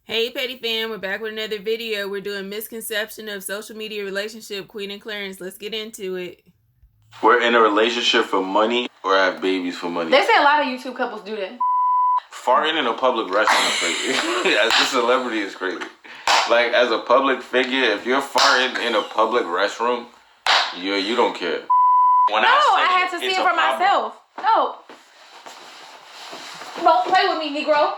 Hey Petty fam, we're back with another video. We're doing misconception of social media relationship, Queen and Clarence. Let's get into it. We're in a relationship for money or have babies for money. They say a lot of YouTube couples do that. Farting in a public restroom is crazy. As a celebrity is crazy. Like as a public figure, if you're farting in a public restroom, you don't care. When I had to see it for myself. No. Don't play with me, Negro.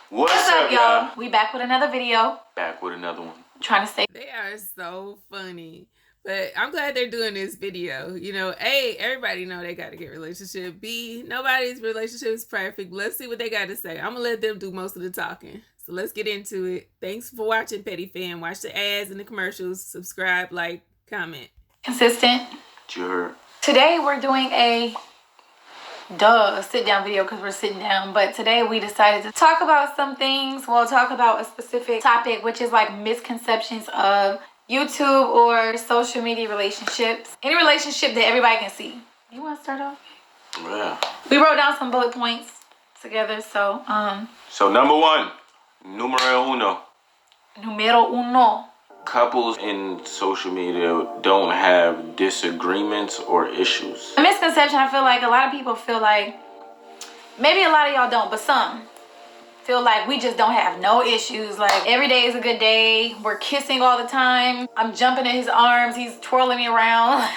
What's up, y'all? We back with another video. Back with another one. Trying to stay. They are so funny. But I'm glad they're doing this video. You know, A, everybody know they got to get relationship. B, nobody's relationship is perfect. Let's see what they got to say. I'm going to let them do most of the talking. So let's get into it. Thanks for watching, Petty Fam. Watch the ads and the commercials. Subscribe, like, comment. Consistent. Sure. Today we're doing a sit-down video because we're sitting down. But today we decided to talk about some things. We'll talk about a specific topic, which is like misconceptions of YouTube or social media relationships. Any relationship that everybody can see. You want to start off? Yeah. We wrote down some bullet points together, so So number one, numero uno. Numero uno. Couples in social media don't have disagreements or issues. A misconception, I feel like a lot of people feel like, maybe a lot of y'all don't, but some feel like we just don't have no issues. Like every day is a good day. We're kissing all the time. I'm jumping in his arms. He's twirling me around.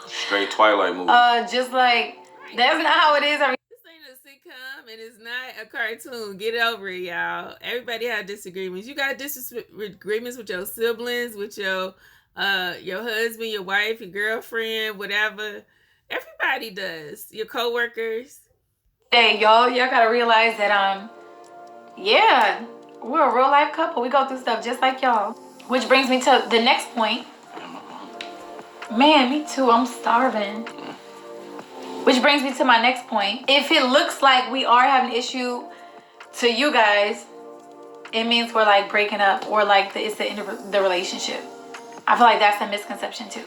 Straight Twilight movie. Just like, that's not how it is. This ain't a sitcom and it's not a cartoon. Get over it, y'all. Everybody have disagreements. You got disagreements with your siblings, with your husband, your wife, your girlfriend, whatever. Everybody does. Your coworkers. Hey, y'all gotta realize that yeah, we're a real life couple. We go through stuff just like y'all. Which brings me to the next point. Man, me too. I'm starving. Which brings me to my next point. If it looks like we are having an issue to you guys, it means we're like breaking up or like it's the end of the relationship. I feel like that's a misconception too.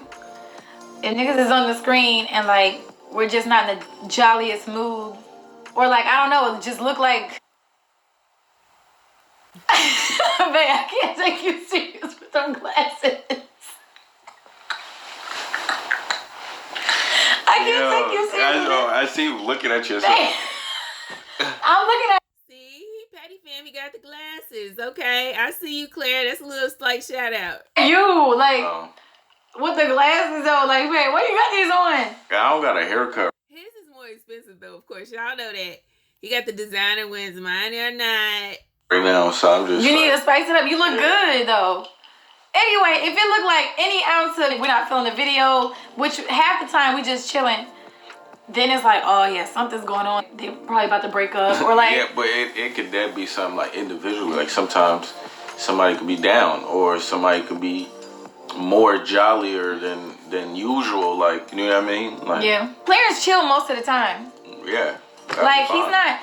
If niggas is on the screen and like we're just not in the jolliest mood, or like, I don't know, just look like man, I can't take you serious with them glasses. I can't take you serious. I see you looking at yourself. I'm looking at. See, Patty fam, you got the glasses. Okay, I see you, Claire. That's a little slight shout out. You like with the glasses though. Like, wait, what you got these on? I don't got a haircut. His is more expensive though, of course. Y'all know that. He got the designer ones. Mine are not. Right now, so I'm just. You need to spice it up. You look good though. Anyway, if it looked like any ounce of we're not feeling the video, which half the time we just chilling, then it's like, oh yeah, something's going on. They're probably about to break up, or like. Yeah, but it could then be something like individually. Like sometimes somebody could be down, or somebody could be more jollier than usual. Like, you know what I mean? Like, yeah, Clarence chill most of the time. Yeah. Like he's not.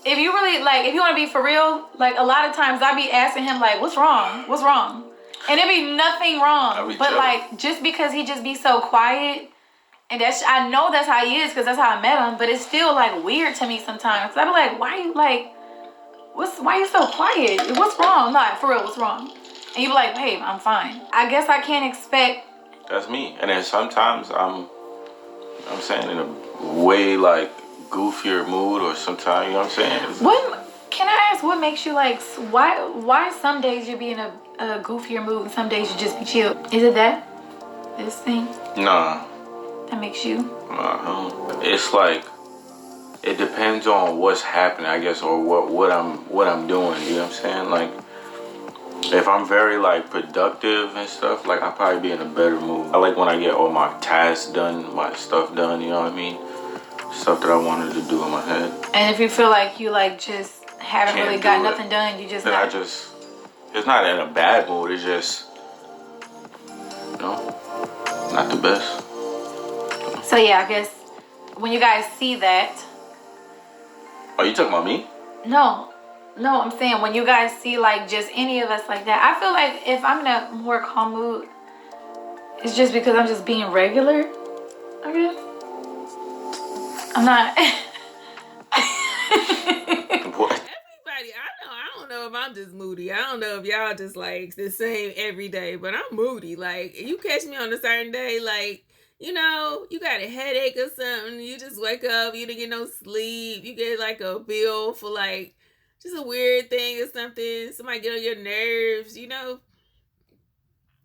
If you really like, if you want to be for real, like a lot of times I be asking him like, what's wrong? What's wrong? And it be nothing wrong. But like, just because he just be so quiet, and I know that's how he is because that's how I met him. But it's still like weird to me sometimes. I be like, why you like, why you so quiet? What's wrong? Like for real, what's wrong? And you be like, babe, I'm fine. I guess I can't expect. That's me. And then sometimes I'm saying in a way like goofier mood, or sometimes, you know what I'm saying? What can I ask? What makes you like? Why some days you be in a goofier mood and some days you just be chill? Is it this thing? Nah. That makes you? It's like it depends on what's happening, I guess, or what I'm doing. You know what I'm saying? Like if I'm very like productive and stuff, like I'll probably be in a better mood. I like when I get all my tasks done, my stuff done. You know what I mean? Stuff that I wanted to do in my head. And if you feel like you like just haven't really got nothing done, you just then it's not in a bad mood, it's just, you know, not the best. So yeah, I guess when you guys see that. Are you talking about me? No, I'm saying when you guys see like just any of us like that, I feel like if I'm in a more calm mood, it's just because I'm just being regular, I guess. I'm not. Everybody, I know I don't know if I'm just moody. I don't know if y'all just like the same every day, but I'm moody. Like, you catch me on a certain day, like, you know, you got a headache or something, you just wake up, you didn't get no sleep, you get like a bill for like just a weird thing or something, somebody get on your nerves, you know.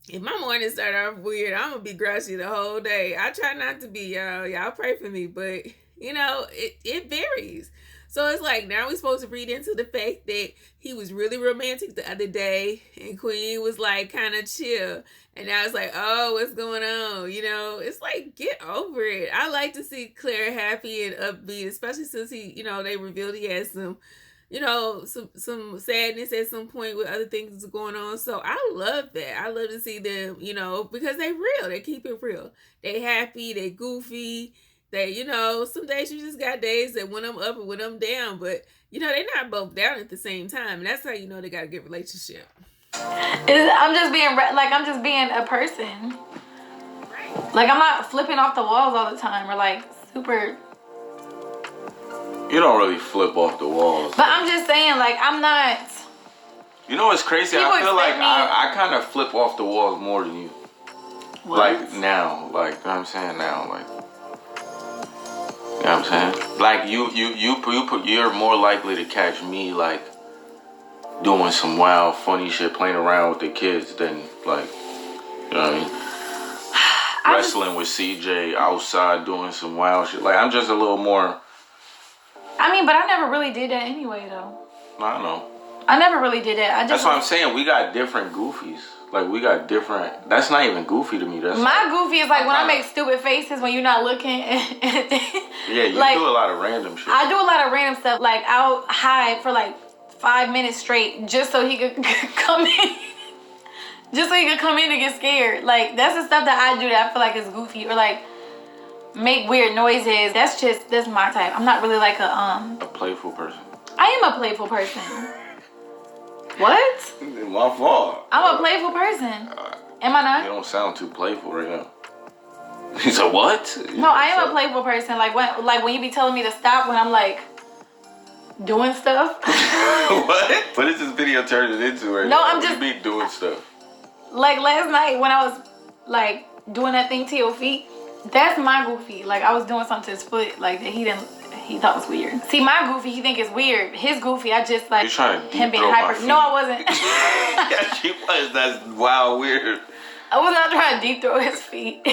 If my morning start off weird, I'm gonna be grouchy the whole day. I try not to be, y'all. Y'all pray for me, but you know, it varies. So it's like now we're supposed to read into the fact that he was really romantic the other day, and Queen was like kind of chill, and now it's like, oh, what's going on? You know, it's like, get over it. I like to see Claire happy and upbeat, especially since he, you know, they revealed he has some, you know, some sadness at some point with other things going on. So I love that. I love to see them, you know, because they real. They keep it real. They happy. They goofy. They, you know, some days you just got days that when I'm up and when I'm down, but you know, they're not both down at the same time, and that's how you know they got a good relationship. I'm just being a person. Like, I'm not flipping off the walls all the time or like super. You don't really flip off the walls. But I'm just saying, like, I'm not. You know what's crazy? People I feel like expect me- I kind of flip off the walls more than you. What? Like now, like, you know what I'm saying now, like. You know what I'm saying? Like, you're more likely to catch me, like, doing some wild, funny shit, playing around with the kids than, like, you know what I mean? Wrestling with CJ outside doing some wild shit. Like, I'm just a little more... I mean, but I never really did that anyway, though. I don't know. I never really did that. That's what I'm saying. We got different goofies. Like, we got different... That's not even goofy to me. That's my goofy is like when I make stupid faces when you're not looking. Yeah, you like, do a lot of random shit. I do a lot of random stuff. Like, I'll hide for like 5 minutes straight just so he could come in. Just so he could come in and get scared. Like, that's the stuff that I do that I feel like is goofy. Or like, make weird noises. That's my type. I'm not really like a playful person. I am a playful person. What? My fault. I'm a playful person. Am I not? You don't sound too playful right now. He said what? No, I am a playful person. Like when you be telling me to stop when I'm like doing stuff. What? What is this video turning into right now? No, I'm just... You be doing stuff. Like last night when I was like doing that thing to your feet, that's my goofy. Like I was doing something to his foot like that he thought was weird. See, my goofy, he think it's weird. His goofy, I just like... You're trying to him being hyper. No, I wasn't. Yeah, she was. That's wild weird. I was not trying to deep throw his feet.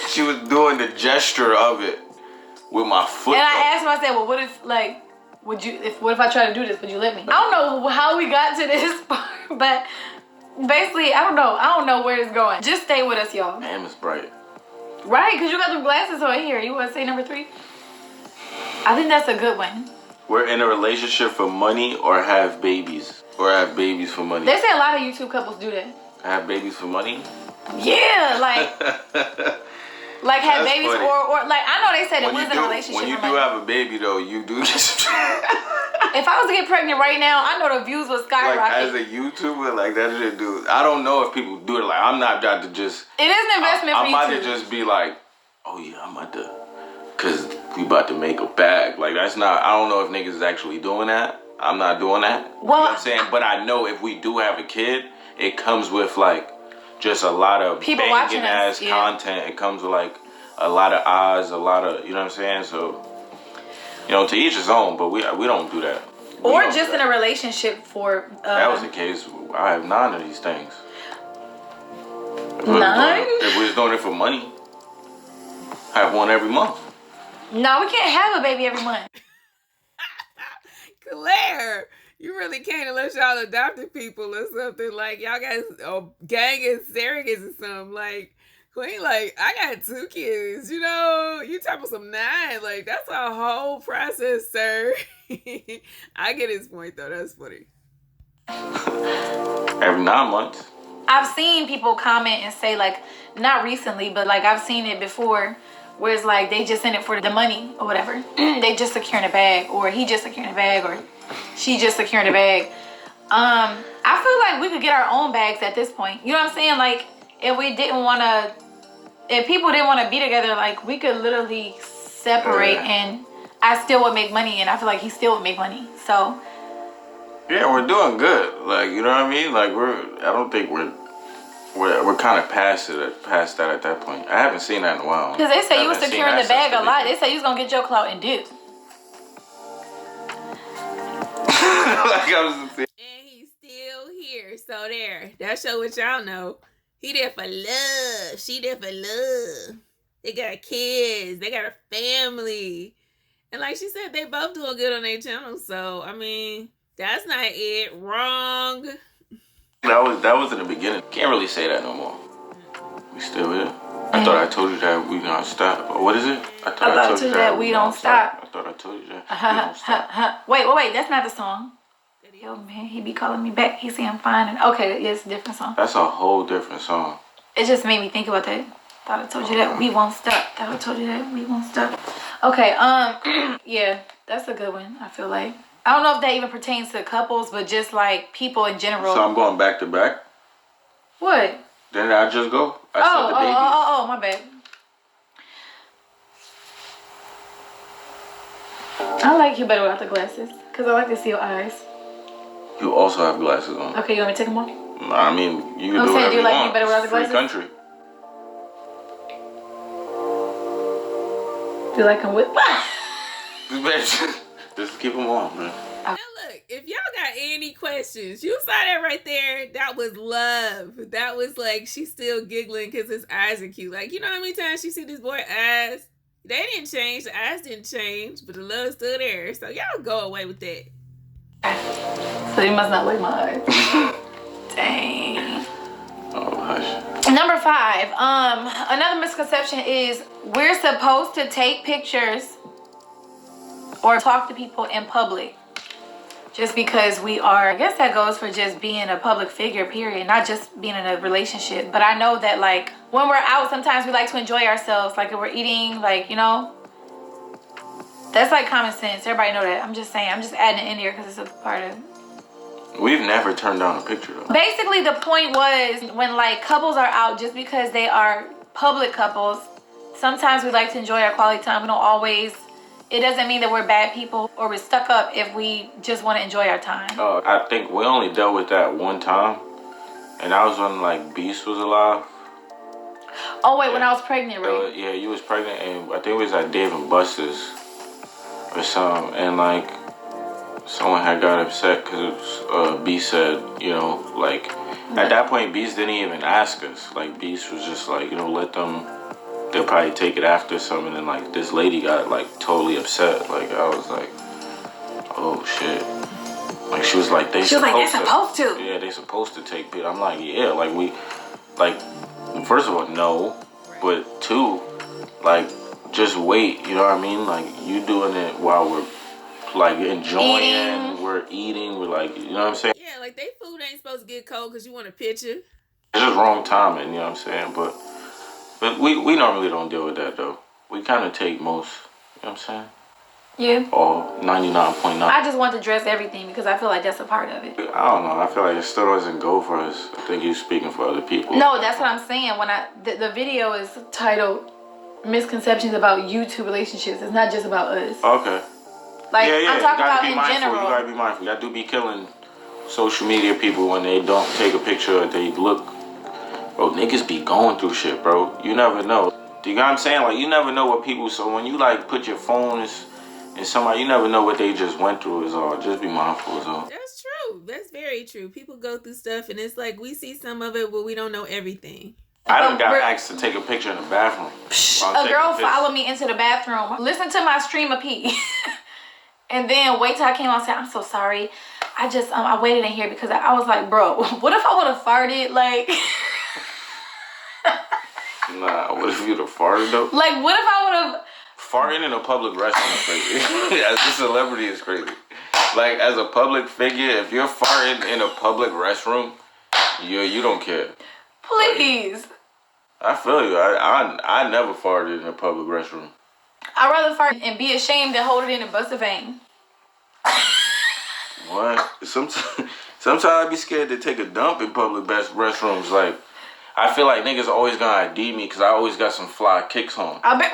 She was doing the gesture of it with my foot. And I asked him, I said, well, what if like... what if I try to do this? Would you let me? I don't know how we got to this part, but basically, I don't know where it's going. Just stay with us, y'all. Damn, it's bright. Right, because you got them glasses on here. You want to say number 3? I think that's a good one. We're in a relationship for money or have babies. Or have babies for money. They say a lot of YouTube couples do that. Have babies for money? Yeah, like... Like have That's babies funny. or like I know they said it was in a relationship. When you do have a baby though, you do just if I was to get pregnant right now, I know the views would skyrocket. Like as a YouTuber, like that shit do. I don't know if people do it. Like I'm not about to just. It is an investment for you. I'm about to just be like, oh yeah, I'm about to, cause we about to make a bag. Like that's not. I don't know if niggas is actually doing that. I'm not doing that. Well, you know what I'm saying, but I know if we do have a kid, it comes with like. Just a lot of people watching ass content. It comes with like a lot of eyes, a lot of, you know what I'm saying? So, you know, to each his own, but we don't do that. Or just in a relationship for... that was the case. I have 9 of these things. 9? If we was doing it for money, I have one every month. No, we can't have a baby every month. Claire, you really can't unless y'all adopted people or something. Like, y'all got a gang of surrogates or something. Like, Queen, like, I got 2 kids, you know? You talking about some 9. Like, that's a whole process, sir. I get his point, though. That's funny. Every 9 months. I've seen people comment and say, like, not recently, but, like, I've seen it before, where it's like they just in it for the money or whatever. They just securing a bag, or he just securing a bag, or she just securing a bag. I feel like we could get our own bags at this point. You know what I'm saying? Like, if people didn't want to be together, like, we could literally separate and I still would make money, and I feel like he still would make money. So Yeah, we're doing good. Like, you know what I mean? Like, I don't think we're kind of past that at that point. I haven't seen that in a while. Because they say you was securing the bag a lot. They say you was gonna get your clout and dip. Like I was saying. And he's still here. So there. That show what y'all know. He there for love. She there for love. They got kids. They got a family. And like she said, they both doing good on their channel. So, I mean, that's not it. Wrong. That was in the beginning. Can't really say that no more. We still here. I thought I told you that we don't stop. What is it? I thought I told you that we don't stop. I thought I told you that we don't stop. Wait. That's not the song. Yo, man, he be calling me back. He say I'm fine. And okay, yeah, it's a different song. That's a whole different song. It just made me think about that. Thought I told you that we won't stop. Thought I told you that we won't stop. Okay, yeah, that's a good one, I feel like. I don't know if that even pertains to couples, but just like people in general. So I'm going back to back? What? Didn't I just go? I said the babies. Oh, my bad. I like you better without the glasses, because I like to see your eyes. You also have glasses on. Okay, you want me to take them off? I mean, you can do whatever you you like want. Me better without the glasses? Free country. Do you like them with... Just keep them on, man. Now look, if y'all got any questions, you saw that right there. That was love. That was like, she's still giggling because his eyes are cute. Like, you know how many times she see this boy eyes? They didn't change. The eyes didn't change, but the love's still there. So y'all go away with that. So you must not like my eyes. Dang. Oh, hush. Number 5. Another misconception is we're supposed to take pictures or talk to people in public just because we are. I guess that goes for just being a public figure, period, not just being in a relationship. But I know that like when we're out, sometimes we like to enjoy ourselves, like if we're eating, like, you know, that's like common sense. Everybody know that. I'm just saying, I'm just adding it in here because it's a part of it. We've never turned down a picture though. Basically, the point was when like couples are out, just because they are public couples, sometimes we like to enjoy our quality time. We don't always. It doesn't mean that we're bad people or we're stuck up if we just want to enjoy our time. I think we only dealt with that one time, and that was when like Beast was alive. Oh wait, when I was pregnant, right? Yeah, you was pregnant, and I think it was at Dave and Buster's or something, and like someone had got upset because Beast said, you know, like at that point Beast didn't even ask us. Like Beast was just like, you know, let them. They'll probably take it after something, and like this lady got like totally upset. Like I was like, oh shit. Like she was like, they're supposed to. Yeah, they supposed to take pictures. I'm like, yeah, like we, like, first of all, no, but 2, like just wait. You know what I mean? Like you doing it while we're like enjoying, we're eating, we're like, you know what I'm saying? Yeah, like they food ain't supposed to get cold because you want a picture. It's just wrong timing. You know what I'm saying? But we normally don't deal with that though. We kind of take most, you know what I'm saying? Yeah. Or 99.9. I just want to dress everything because I feel like that's a part of it. I don't know. I feel like it still doesn't go for us. I think you're speaking for other people. No, that's what I'm saying. When the video is titled Misconceptions About YouTube Relationships. It's not just about us. Okay. Like, yeah. I'm talking about in general. You gotta be mindful. You gotta be killing social media people when they don't take a picture or they look. Bro, niggas be going through shit, bro. You never know. You know what I'm saying? Like, you never know what people... So when you, like, put your phone in somebody, you never know what they just went through is all. Just be mindful is all. That's true. That's very true. People go through stuff, and it's like, we see some of it, but we don't know everything. I done got asked to take a picture in the bathroom. A girl followed me into the bathroom. Listen to my stream of pee. And then wait till I came out and said, I'm so sorry. I just, I waited in here because I was like, bro, what if I would have farted? Like... Nah, what if you'd have farted though? Like, what if I would have... Farting in a public restroom is crazy. As a celebrity is crazy. Like, as a public figure, if you're farting in a public restroom, you don't care. Please. I feel you. I never farted in a public restroom. I'd rather fart and be ashamed than hold it in and bust a vein. What? Sometimes I be scared to take a dump in public restrooms. Like, I feel like niggas always gonna ID me because I always got some fly kicks on. I bet.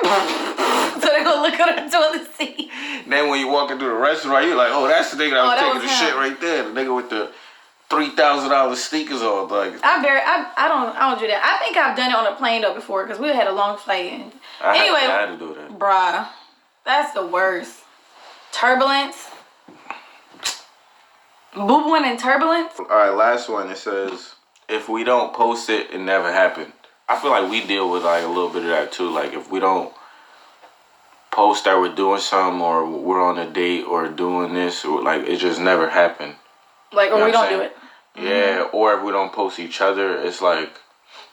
So they gonna look at the toilet seat. Then when you walk into the restaurant, you're like, oh, that's the nigga that was taking the shit right there. The nigga with the $3,000 sneakers on. Like, I don't do that. I think I've done it on a plane though before because we had a long flight. And I had to do that. Bruh, that's the worst. Turbulence. Boo-booing and turbulence. All right, last one. It says, if we don't post it, it never happened. I feel like we deal with like a little bit of that too. Like if we don't post that we're doing something or we're on a date or doing this, or like it just never happened. Like, or we don't do it. Yeah, or if we don't post each other, it's like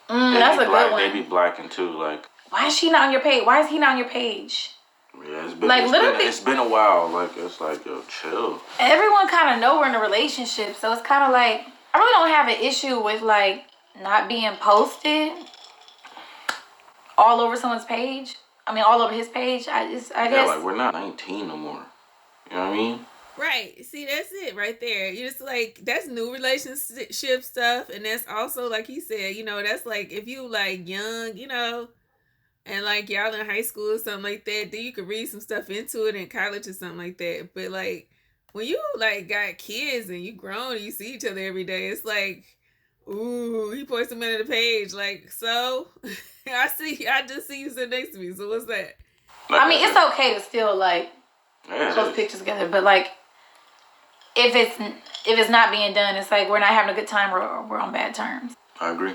that's a good one. They be blacking too. Like, why is she not on your page? Why is he not on your page? Yeah, it's been like it's been a while. Like it's like, yo, chill. Everyone kind of know we're in a relationship, so it's kind of like I really don't have an issue with like not being posted all over someone's page. I mean, all over his page. I guess. Like we're not 19 no more. You know what I mean? Right. See, that's it right there. You're just like, that's new relationship stuff. And that's also, like he said, you know, that's like, if you like young, you know, and like y'all in high school or something like that, then you could read some stuff into it in college or something like that. But like, when you like got kids and you grown and you see each other every day, it's like, ooh, he posts them into the page. Like, so I just see you sitting next to me. So what's that? I mean, it's okay to still like post pictures together, but like, if it's not being done, it's like we're not having a good time or we're on bad terms. I agree.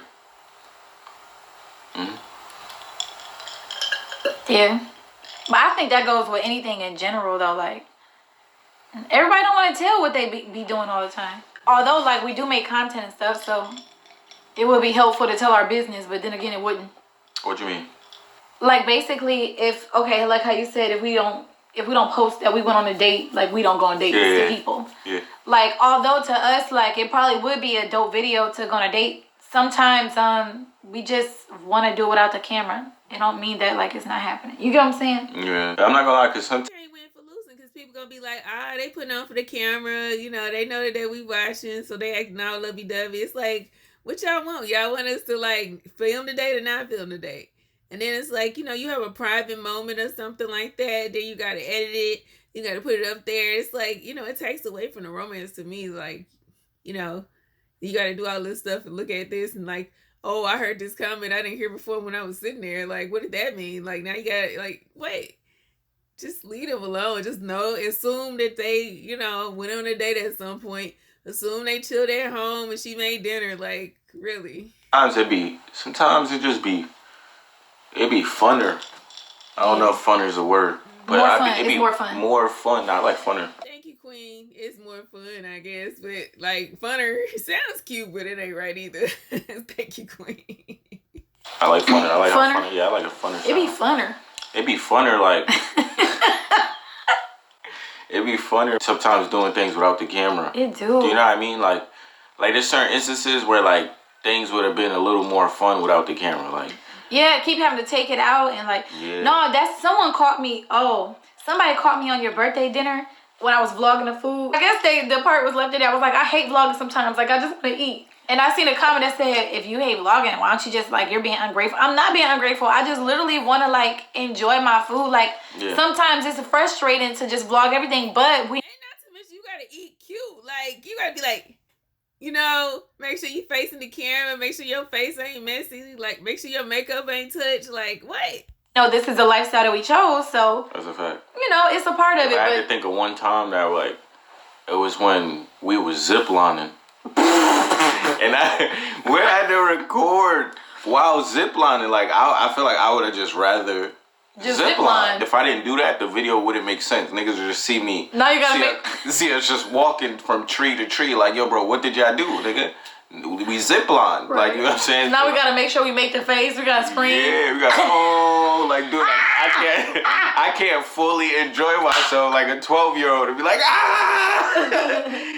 Yeah. But I think that goes with anything in general though. Like, everybody don't want to tell what they be doing all the time. Although like we do make content and stuff, so it would be helpful to tell our business, but then again it wouldn't. What you mean? Like basically like how you said, if we don't post that we went on a date, like we don't go on dates to people. Yeah. Like, although to us, like it probably would be a dope video to go on a date. Sometimes we just want to do it without the camera. It don't mean that like it's not happening. You get what I'm saying? Yeah. I'm not gonna lie, cause sometimes ain't win for losing, cause people gonna be like, they putting on for the camera. You know, they know that we watching, so they acting all lovey-dovey. It's like, what y'all want? Y'all want us to like film the date or not film the date? And then it's like, you know, you have a private moment or something like that. Then you got to edit it. You got to put it up there. It's like, you know, it takes away from the romance to me. Like, you know, you got to do all this stuff and look at this and like, oh, I heard this comment I didn't hear before when I was sitting there. Like, what did that mean? Like, now you got like, wait, just leave them alone. Just assume that they, you know, went on a date at some point. Assume they chilled at home and she made dinner. Like, really? Sometimes it'd be funner. I don't know if funner is a word, but it'd be more fun. More fun. I like funner. Thank you, Queen. It's more fun, I guess, but like funner sounds cute, but it ain't right either. Thank you, Queen. I like funner. I like funner. Yeah, I like a funner sound. It'd be funner. It'd be funner, like it'd be funner sometimes doing things without the camera. It do. Do you know what I mean? Like there's certain instances where like things would have been a little more fun without the camera, like. Yeah, keep having to take it out and like, no, somebody caught me on your birthday dinner when I was vlogging the food. I guess the part was left in there. I was like, I hate vlogging sometimes. Like, I just want to eat. And I seen a comment that said, if you hate vlogging, why don't you just like, you're being ungrateful. I'm not being ungrateful. I just literally want to like enjoy my food. Like, sometimes it's frustrating to just vlog everything, but and not to mention, you got to eat cute. Like, you got to be like, you know, make sure you facing the camera. Make sure your face ain't messy. Like, make sure your makeup ain't touched. Like, what? No, this is the lifestyle that we chose, so. That's a fact. You know, it's a part of it. I had to think of one time that, like, it was when we was ziplining. And we had to record while ziplining. Like, I feel like I would have just rather zipline. If I didn't do that, the video wouldn't make sense. Niggas would just see me. Now you gotta see us just walking from tree to tree. Like, yo, bro, what did y'all do, nigga? We zipline. Right. Like, you know what I'm saying? Now we gotta make sure we make the face. We gotta scream. Yeah, we gotta like, dude, like, I can't fully enjoy myself like a 12-year-old and be like,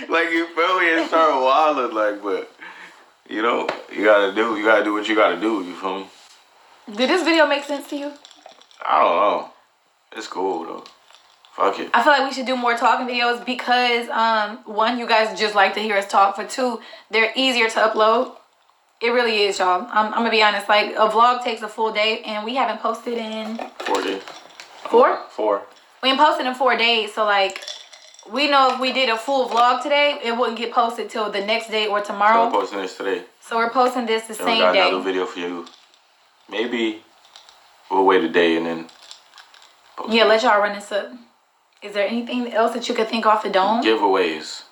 like, you feel me? And start wilding, like, but you know, you gotta do what you gotta do. You feel me? Did this video make sense to you? I don't know. It's cool though. Fuck it. I feel like we should do more talking videos because one, you guys just like to hear us talk. For two, they're easier to upload. It really is, y'all. I'm gonna be honest. Like, a vlog takes a full day, and we haven't posted in 4 days. 4? 4. We ain't posted in 4 days, so like, we know if we did a full vlog today, it wouldn't get posted till the next day or tomorrow. So we're posting this today. So we're posting this the Then same we got day. another video for you. Maybe we'll wait a day and then post Yeah, it. let y'all run this up. Is there anything else that you could think off the dome? Giveaways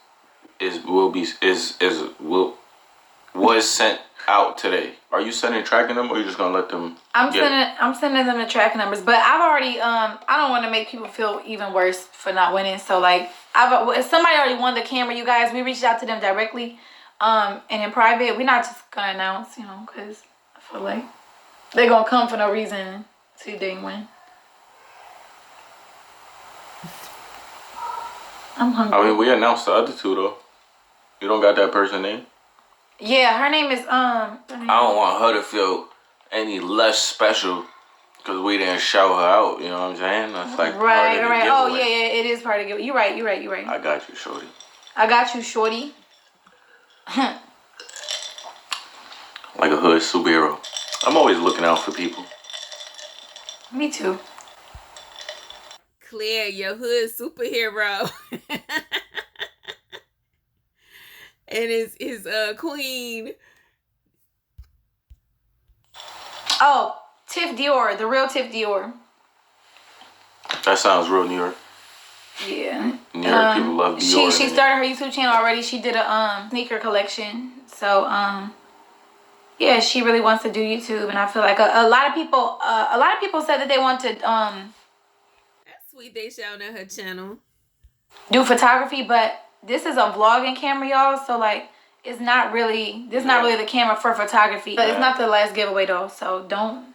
was sent out today. Are you sending tracking them, or are you just gonna let them? I'm sending them the tracking numbers, but I've already I don't want to make people feel even worse for not winning. So like, if somebody already won the camera, you guys, we reached out to them directly, and in private. We're not just gonna announce, you know, because I feel like they're gonna come for no reason to see they win. I'm hungry. I mean, we announced the other two though. You don't got that person name? Yeah, her name is I don't want her to feel any less special because we didn't shout her out. You know what I'm saying? That's like right. part of the giveaway. Oh yeah, it is part of the giveaway. You're right. I got you, shorty. I got you, shorty. Like a hood superhero. I'm always looking out for people. Me too. Claire, your hood superhero. And his queen. Oh, Tiff Dior, the real Tiff Dior. That sounds real New York. Yeah. New York people love Dior. She started her YouTube channel already. She did a sneaker collection. So yeah, she really wants to do YouTube, and I feel like a lot of people said that they want to That's sweet. They shouting at her channel. Do photography, but this is a vlogging camera, y'all. So like, it's not really not really the camera for photography. But it's not the last giveaway though. So don't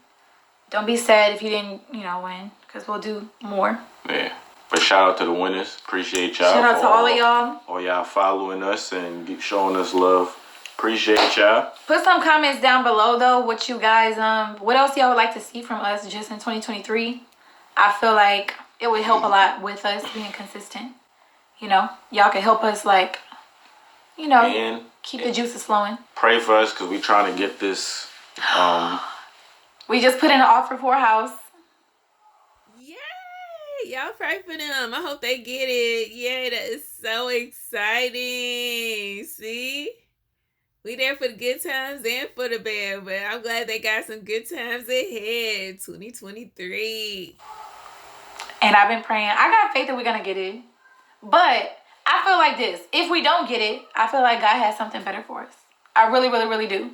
be sad if you didn't, you know, win, because we'll do more. Yeah. But shout out to the winners. Appreciate y'all. Shout out to all of y'all. All y'all following us and showing us love. Appreciate y'all. Put some comments down below though, what you guys what else y'all would like to see from us just in 2023. I feel like it would help a lot with us being consistent. You know, y'all can help us, like, you know, and keep the juices flowing. Pray for us, because we trying to get this. We just put in an offer for a house. Yay! Y'all pray for them. I hope they get it. Yay, that is so exciting. See? We there for the good times and for the bad, but I'm glad they got some good times ahead. 2023. And I've been praying. I got faith that we're going to get it. But I feel like this. If we don't get it, I feel like God has something better for us. I really, really, really do.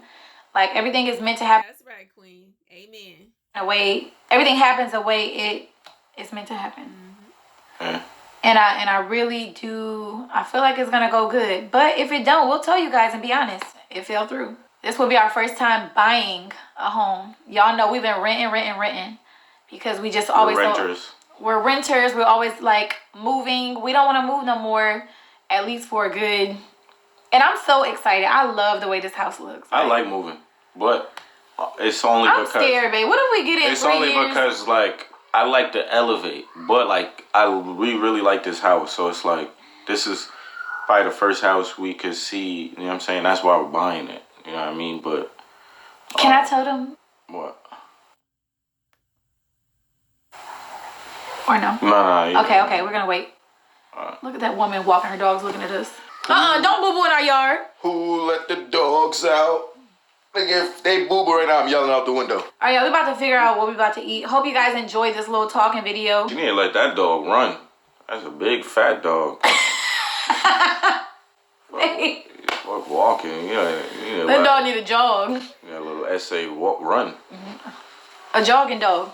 Like, everything is meant to happen. That's right, Queen. Amen. A way, everything happens the way it is meant to happen. Mm-hmm. And I really do. I feel like it's going to go good. But if it don't, we'll tell you guys and be honest. It fell through. This will be our first time buying a home. Y'all know we've been renting. Because we just always... We're renters. We're renters. We're always like moving. We don't want to move no more, at least for a good. And I'm so excited. I love the way this house looks. I like moving, but it's only I'm because... scared, babe. What if we get in 3 years? It's only because, like, I like to elevate, but like we really like this house, so it's like this is probably the first house we could see. You know what I'm saying? That's why we're buying it. You know what I mean? But can I tell them? What? Or no? No. Okay, we're gonna wait. Look at that woman walking her dogs looking at us. Don't boo-boo in our yard. Who let the dogs out? Like, if they boo-boo right now, I'm yelling out the window. All right, y'all, we about to figure out what we about to eat. Hope you guys enjoyed this little talking video. You need to let that dog run. That's a big fat dog. Fuck walking. That dog need a jog. You got a little essay run. A jogging dog.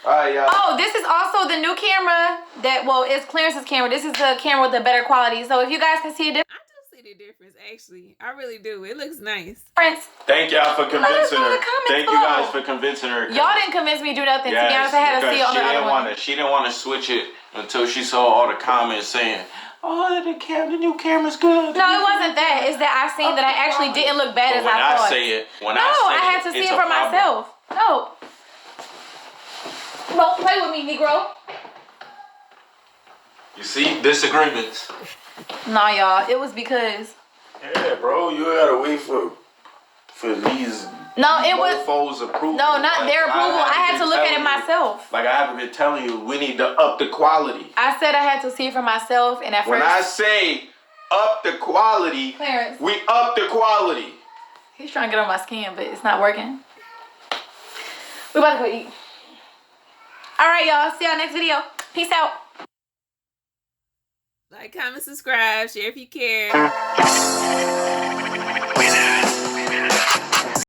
Alright, y'all. Oh, this is also the new camera that, well, it's Clarence's camera. This is the camera with the better quality. So if you guys can see a difference. I do see the difference, actually. I really do. It looks nice. Thank y'all for convincing her. Thank you guys below. for convincing her. Y'all didn't convince me to do nothing. To be honest, I had to see it on the other one. She didn't want to switch it until she saw all the comments saying, "Oh, the new camera's good." No, it wasn't that. It's that I seen that I actually didn't look bad as I thought. I had to see it for myself. No. Don't play with me, Negro. You see, disagreements. Nah, y'all. It was because... Yeah, bro. You gotta wait for for these. No, it was mofos approval. No, not Like, their approval. I had to look at it myself. Like I haven't been telling you, we need to up the quality. I said I had to see it for myself, and when I say up the quality, Clarence, we up the quality. He's trying to get on my skin, but it's not working. We about to go eat. All right, y'all. See y'all next video. Peace out. Like, comment, subscribe, share if you care.